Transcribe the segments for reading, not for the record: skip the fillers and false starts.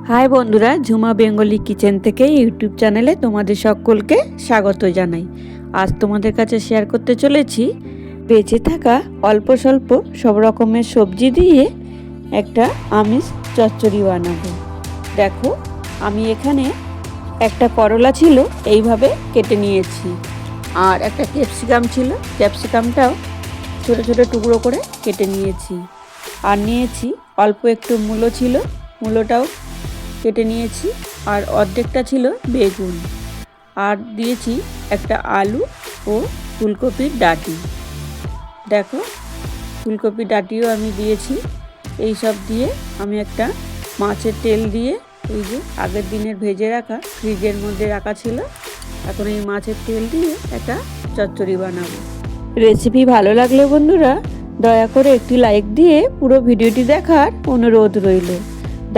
High বন্ধুরা, Jhuma Bengali kitchen থেকে YouTube চ্যানেলে তোমাদের সকলকে স্বাগত জানাই। আজ তোমাদের কাছে শেয়ার করতে চলেছি বেঁচে থাকা অল্প স্বল্প সব রকমের সবজি দিয়ে একটা আমিষ চচ্চড়ি বানাবো। দেখো, আমি এখানে একটা করলা ছিল এইভাবে কেটে নিয়েছি, আর একটা ক্যাপসিকাম ছিল, ক্যাপসিকামটাও ছোটো ছোটো টুকরো করে কেটে নিয়েছি, আর নিয়েছি অল্প একটু মূলো ছিল, মূলোটাও কেটে নিয়েছি, আর অর্ধেকটা ছিল বেগুন, আর দিয়েছি একটা আলু ও ফুলকপির ডাঁটি। দেখো, ফুলকপির ডাঁটিও আমি দিয়েছি। এই সব দিয়ে আমি একটা মাছের তেল দিয়ে, এই যে আগের দিনের ভেজে রাখা ফ্রিজের মধ্যে রাখা ছিল, এখন এই মাছের তেল দিয়ে একটা চচ্চড়ি বানাবো। রেসিপি ভালো লাগলে বন্ধুরা দয়া করে একটি লাইক দিয়ে পুরো ভিডিওটি দেখার অনুরোধ রইল।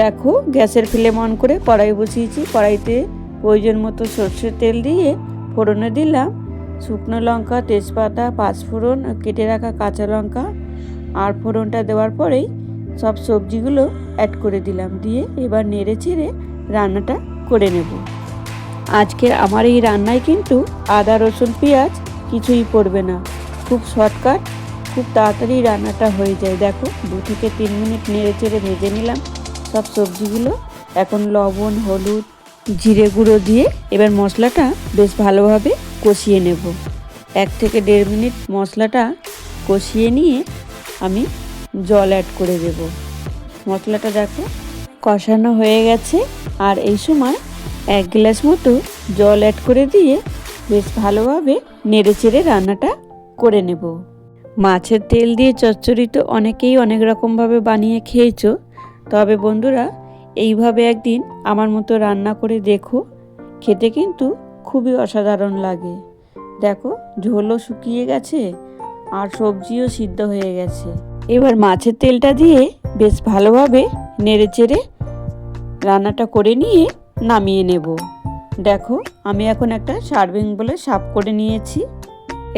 দেখো, গ্যাসের ফ্লেম অন করে কড়াই বসিয়েছি। কড়াইতে প্রয়োজন মতো সর্ষের তেল দিয়ে ফোড়নে দিলাম শুকনো লঙ্কা, তেজপাতা, পাঁচফোড়ন, কেটে রাখা কাঁচা লঙ্কা, আর ফোড়নটা দেওয়ার পরেই সব সবজিগুলো অ্যাড করে দিলাম, দিয়ে এবার নেড়ে চেড়ে রান্নাটা করে নেব। আজকের আমার এই রান্নায় কিন্তু আদা রসুন পেঁয়াজ কিছুই পড়বে না, খুব শর্টকাট, খুব তাড়াতাড়ি রান্নাটা হয়ে যায়। দেখো, 2 থেকে 3 মিনিট নেড়ে চেড়ে ভেজে নিলাম সব সবজিগুলো। এখন লবণ, হলুদ, জিরে গুঁড়ো দিয়ে এবার মশলাটা বেশ ভালোভাবে কষিয়ে নেব। 1 থেকে 1.5 মিনিট মশলাটা কষিয়ে নিয়ে আমি জল অ্যাড করে দেব। মশলাটা দেখো কষানো হয়ে গেছে, আর এই সময় 1 গ্লাস মতো জল অ্যাড করে দিয়ে বেশ ভালোভাবে নেড়ে চেড়ে রান্নাটা করে নেব। মাছের তেল দিয়ে চচ্চড়ি তো অনেকেই অনেক রকমভাবে বানিয়ে খেয়েছো, তবে বন্ধুরা এইভাবে একদিন আমার মতো রান্না করে দেখো, খেতে কিন্তু খুবই অসাধারণ লাগে। দেখো, ঝোলও শুকিয়ে গেছে আর সবজিও সিদ্ধ হয়ে গেছে। এবার মাছের তেলটা দিয়ে বেশ ভালোভাবে নেড়ে চেড়ে রান্নাটা করে নিয়ে নামিয়ে নেব। দেখো, আমি এখন একটা সার্ভিং বলে সার্ভ করে নিয়েছি।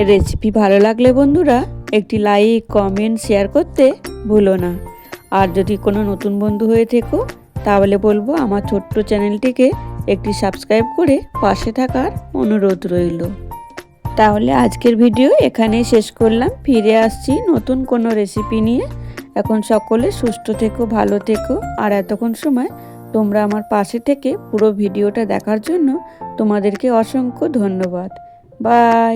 রেসিপি ভালো লাগলে বন্ধুরা একটি লাইক, কমেন্ট, শেয়ার করতে ভুলো না। আর যদি কোনো নতুন বন্ধু হয়ে থেকো তাহলে বলবো আমার ছোট্ট চ্যানেলটিকে একটি সাবস্ক্রাইব করে পাশে থাকার অনুরোধ রইল। তাহলে আজকের ভিডিও এখানেই শেষ করলাম, ফিরে আসছি নতুন কোনো রেসিপি নিয়ে। এখন সকলে সুস্থ থেকো, ভালো থেকো, আর এতক্ষণ সময় তোমরা আমার পাশে থেকে পুরো ভিডিওটা দেখার জন্য তোমাদেরকে অসংখ্য ধন্যবাদ। বাই।